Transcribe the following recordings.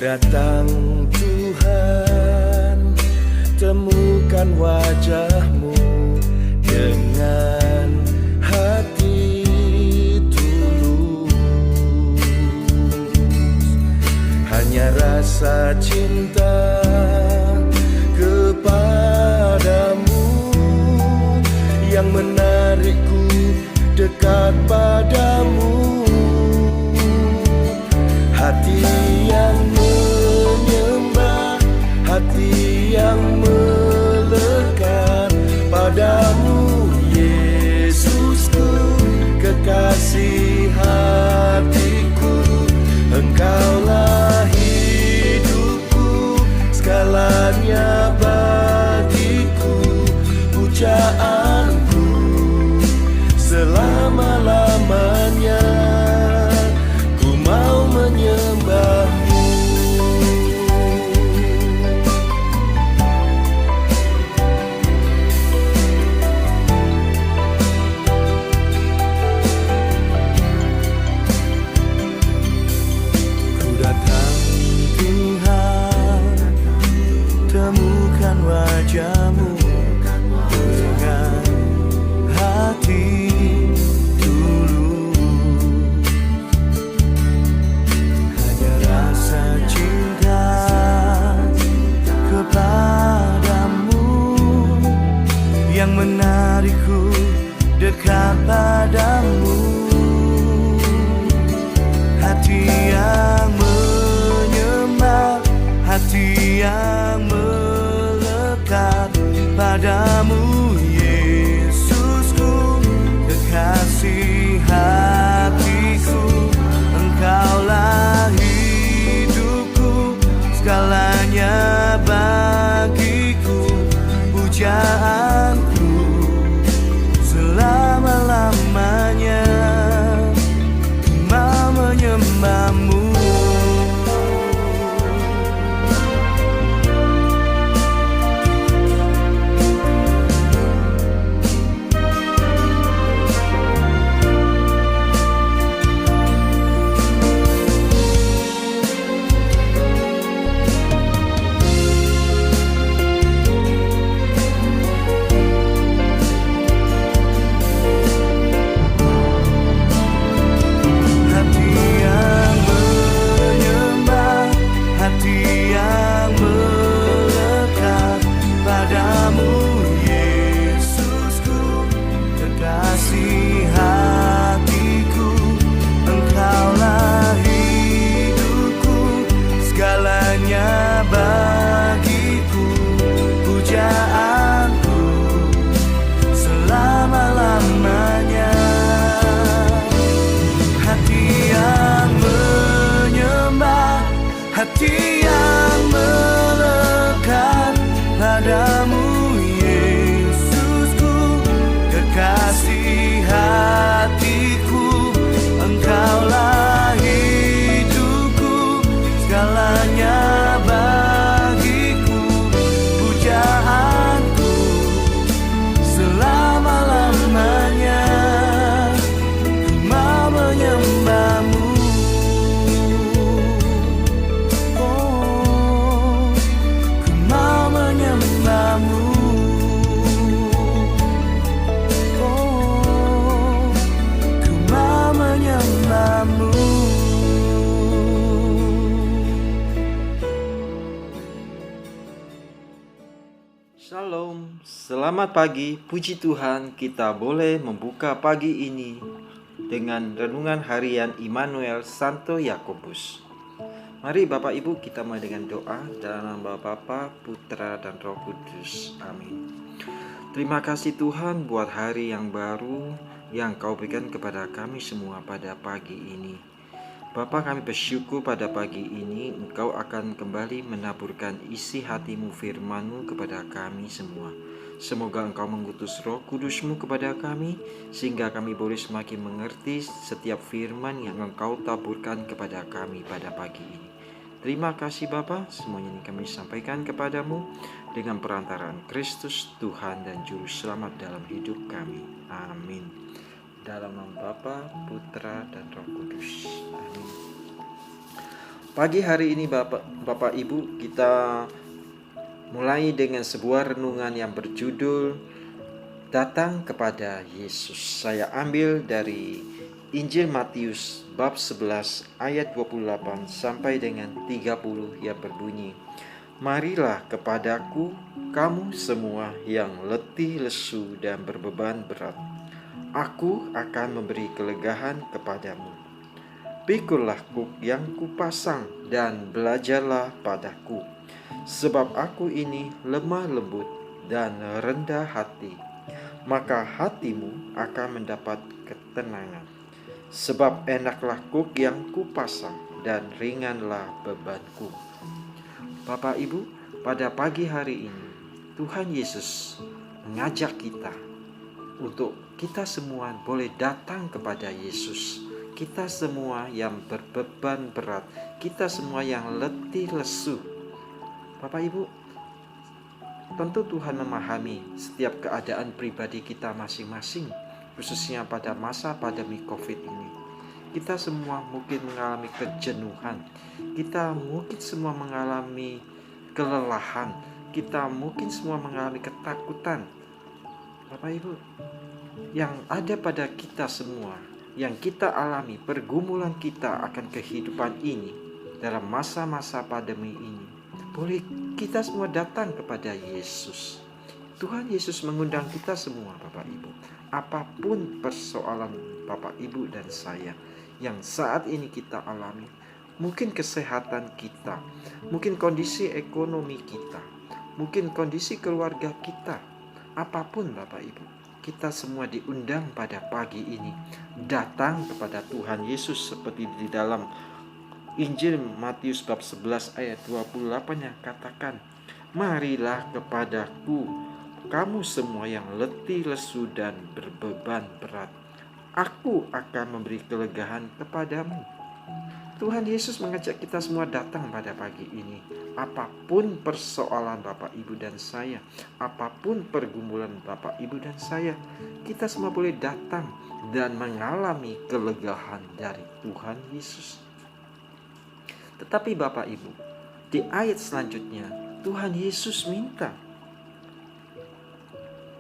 datang Tuhan, temukan wajah-Mu dengan hati tulus. Hanya rasa cinta kepadamu yang menarikku dekat padamu. Hati yang menyembah, hati yang melekat padamu, Yesusku, kekasih hatiku. Engkaulah hidupku, segalanya bagiku, pujaanku selama-lamanya. Ku mau menyembah-Mu. Ku datang Tuhan, temukan wajah-Mu dengan hati tulus. Hanya rasa cinta kepadamu yang menarikku dekat padamu. Hati yang menyembah, hati yang melekat padamu, Yesusku, kekasih hatiku. Engkaulah hidupku, segalanya bagiku, pujaanku selama-lamanya. Ku mau menyembah-Mu. Bagiku, pujaanku selama-lamanya. Hati yang menyembah, hati yang melekat padamu, Yesusku, kekasih hatiku. Engkaulah hidupku, segalanya bagiku, pujaanku selama-lamanya. Ku mau menyembah-Mu. Oh, ku mau menyembah-Mu. Oh, ku mau menyembah-Mu. Shalom, selamat pagi. Puji Tuhan, kita boleh membuka pagi ini dengan renungan harian Immanuel Santo Yakobus. Mari Bapak Ibu kita mulai dengan doa dalam nama Bapa, Putra dan Roh Kudus. Amin. Terima kasih Tuhan buat hari yang baru yang Kau berikan kepada kami semua pada pagi ini. Bapa, kami bersyukur pada pagi ini Engkau akan kembali menaburkan isi hati-Mu, firman-Mu kepada kami semua. Semoga Engkau mengutus Roh Kudus-Mu kepada kami, sehingga kami boleh semakin mengerti setiap firman yang Engkau taburkan kepada kami pada pagi ini. Terima kasih Bapa, semuanya ini kami sampaikan kepadamu dengan perantaraan Kristus Tuhan dan Juru Selamat dalam hidup kami. Amin. Dalam nama Bapa, Putra dan Roh Kudus. Amin. Pagi hari ini Bapak Ibu, kita mulai dengan sebuah renungan yang berjudul Datang kepada Yesus. Saya ambil dari Injil Matius bab 11 ayat 28 sampai dengan 30 yang berbunyi, "Marilah kepadaku kamu semua yang letih lesu dan berbeban berat. Aku akan memberi kelegahan kepadamu. Pikullah kuk yang kupasang dan belajarlah padaku, sebab aku ini lemah lembut dan rendah hati, maka hatimu akan mendapat ketenangan. Sebab enaklah kuk yang kupasang dan ringanlah bebanku." Bapak Ibu, pada pagi hari ini Tuhan Yesus mengajak kita untuk kita semua boleh datang kepada Yesus. Kita semua yang berbeban berat, kita semua yang letih lesu. Bapak Ibu, tentu Tuhan memahami setiap keadaan pribadi kita masing-masing, khususnya pada masa pandemi COVID ini. Kita semua mungkin mengalami kejenuhan, kita mungkin semua mengalami kelelahan, kita mungkin semua mengalami ketakutan. Bapak Ibu, yang ada pada kita semua, yang kita alami, pergumulan kita akan kehidupan ini dalam masa-masa pandemi ini, boleh kita semua datang kepada Yesus. Tuhan Yesus mengundang kita semua, Bapak Ibu. Apapun persoalan Bapak Ibu dan saya yang saat ini kita alami, mungkin kesehatan kita, mungkin kondisi ekonomi kita, mungkin kondisi keluarga kita, apapun Bapak Ibu, kita semua diundang pada pagi ini datang kepada Tuhan Yesus, seperti di dalam Injil Matius bab 11 ayat 28 yang katakan, "Marilah kepadaku kamu semua yang letih lesu dan berbeban berat. Aku akan memberi kelegahan kepadamu." Tuhan Yesus mengajak kita semua datang pada pagi ini. Apapun persoalan Bapak Ibu dan saya, apapun pergumulan Bapak Ibu dan saya, kita semua boleh datang dan mengalami kelegahan dari Tuhan Yesus. Tetapi Bapak Ibu, di ayat selanjutnya Tuhan Yesus minta,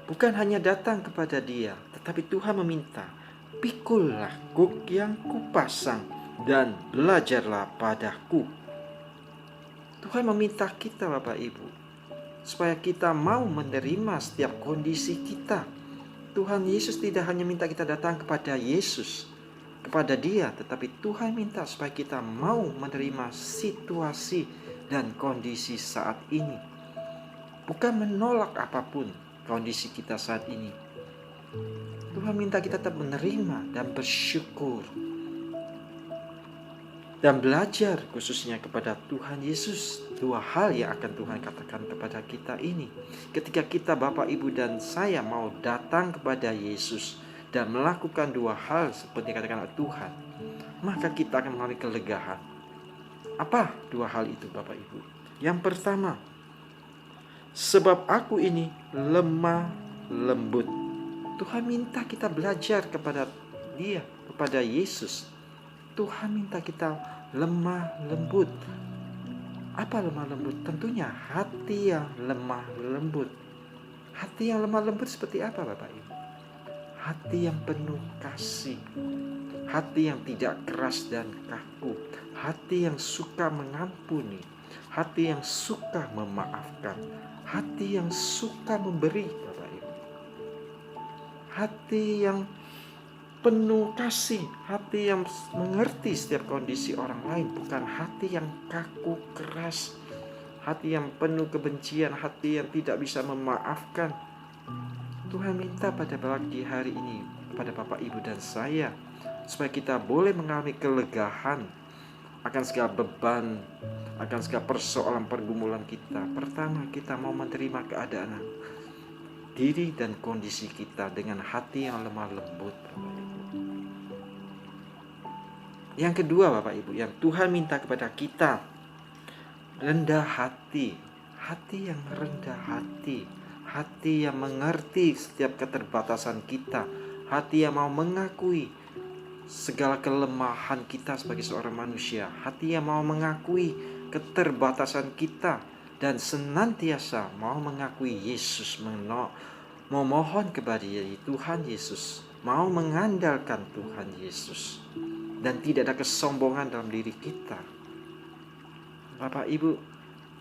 bukan hanya datang kepada Dia, tetapi Tuhan meminta, "Pikullah kuk yang kupasang dan belajarlah padaku." Tuhan meminta kita Bapak Ibu, supaya kita mau menerima setiap kondisi kita. Tuhan Yesus tidak hanya minta kita datang kepada Yesus, kepada Dia, tetapi Tuhan minta supaya kita mau menerima situasi dan kondisi saat ini. Bukan menolak apapun kondisi kita saat ini. Tuhan minta kita tetap menerima dan bersyukur dan belajar khususnya kepada Tuhan Yesus. Dua hal yang akan Tuhan katakan kepada kita ini. Ketika kita Bapak Ibu dan saya mau datang kepada Yesus dan melakukan dua hal seperti katakan Tuhan, maka kita akan mengalami kelegahan. Apa dua hal itu Bapak Ibu? Yang pertama, sebab aku ini lemah lembut. Tuhan minta kita belajar kepada Dia, kepada Yesus. Tuhan minta kita lemah lembut. Apa lemah lembut? Tentunya hati yang lemah lembut. Hati yang lemah lembut seperti apa Bapak Ibu? Hati yang penuh kasih, hati yang tidak keras dan kaku, hati yang suka mengampuni, hati yang suka memaafkan, hati yang suka memberi Bapak Ibu. Hati yang penuh kasih, hati yang mengerti setiap kondisi orang lain, bukan hati yang kaku keras, hati yang penuh kebencian, hati yang tidak bisa memaafkan. Tuhan minta pada pagi hari ini kepada Bapak Ibu dan saya, supaya kita boleh mengalami kelegahan akan segala beban, akan segala persoalan pergumulan kita. Pertama, kita mau menerima keadaan diri dan kondisi kita dengan hati yang lemah lembut Bapak Ibu. Yang kedua Bapak Ibu, yang Tuhan minta kepada kita, rendah hati. Hati yang rendah hati, hati yang mengerti setiap keterbatasan kita, hati yang mau mengakui segala kelemahan kita sebagai seorang manusia, hati yang mau mengakui keterbatasan kita dan senantiasa mau mengakui Yesus, memohon kepada Tuhan Yesus, mau mengandalkan Tuhan Yesus, dan tidak ada kesombongan dalam diri kita. Bapak Ibu,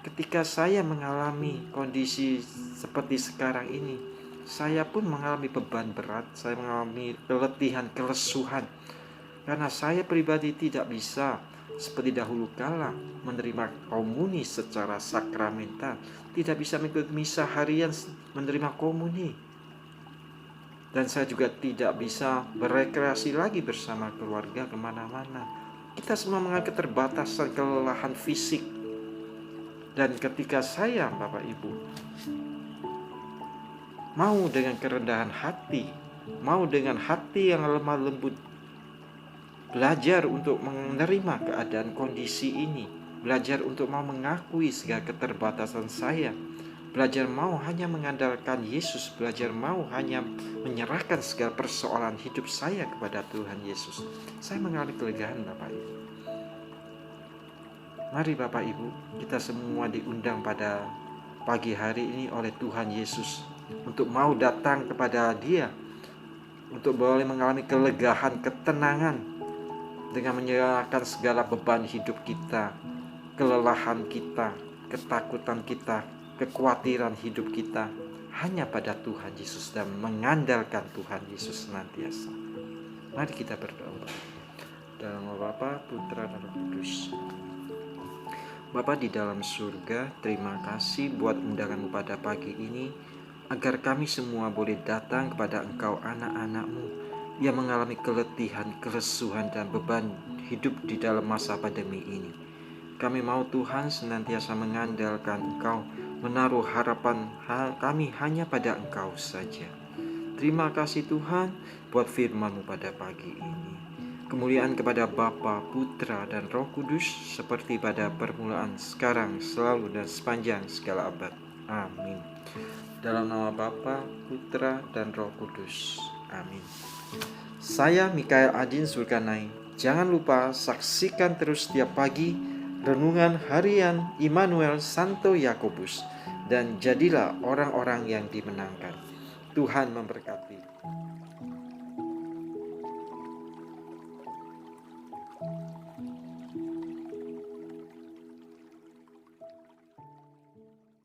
ketika saya mengalami kondisi seperti sekarang ini, saya pun mengalami beban berat, saya mengalami keletihan, kelesuhan, karena saya pribadi tidak bisa seperti dahulu kala menerima komuni secara sakramental, tidak bisa mengikuti misa harian menerima komuni, dan saya juga tidak bisa berekreasi lagi bersama keluarga kemana-mana. Kita semua mengalami keterbatasan, kelelahan fisik. Dan ketika saya, Bapak Ibu, mau dengan kerendahan hati, mau dengan hati yang lemah lembut, belajar untuk menerima keadaan kondisi ini, belajar untuk mau mengakui segala keterbatasan saya, belajar mau hanya mengandalkan Yesus, belajar mau hanya menyerahkan segala persoalan hidup saya kepada Tuhan Yesus, saya mengalami kelegaan, Bapak Ibu. Mari Bapak Ibu, kita semua diundang pada pagi hari ini oleh Tuhan Yesus untuk mau datang kepada Dia, untuk boleh mengalami kelegaan, ketenangan, dengan menyerahkan segala beban hidup kita, kelelahan kita, ketakutan kita, kekhawatiran hidup kita hanya pada Tuhan Yesus dan mengandalkan Tuhan Yesus senantiasa. Mari kita berdoa. Dalam nama Bapa, Putra, dan Roh Kudus. Bapa di dalam surga, terima kasih buat undangan-Mu pada pagi ini, agar kami semua boleh datang kepada Engkau, anak-anak-Mu, yang mengalami keletihan, kelesuhan, dan beban hidup di dalam masa pandemi ini. Kami mau Tuhan senantiasa mengandalkan Engkau, menaruh harapan kami hanya pada Engkau saja. Terima kasih Tuhan buat firman-Mu pada pagi ini. Kemuliaan kepada Bapa, Putra, dan Roh Kudus, seperti pada permulaan, sekarang, selalu, dan sepanjang segala abad. Amin. Dalam nama Bapa, Putra, dan Roh Kudus. Amin. Saya Mikael Adin Zulkarnain. Jangan lupa saksikan terus setiap pagi renungan harian Immanuel Santo Yakobus, dan jadilah orang-orang yang dimenangkan. Tuhan memberkati.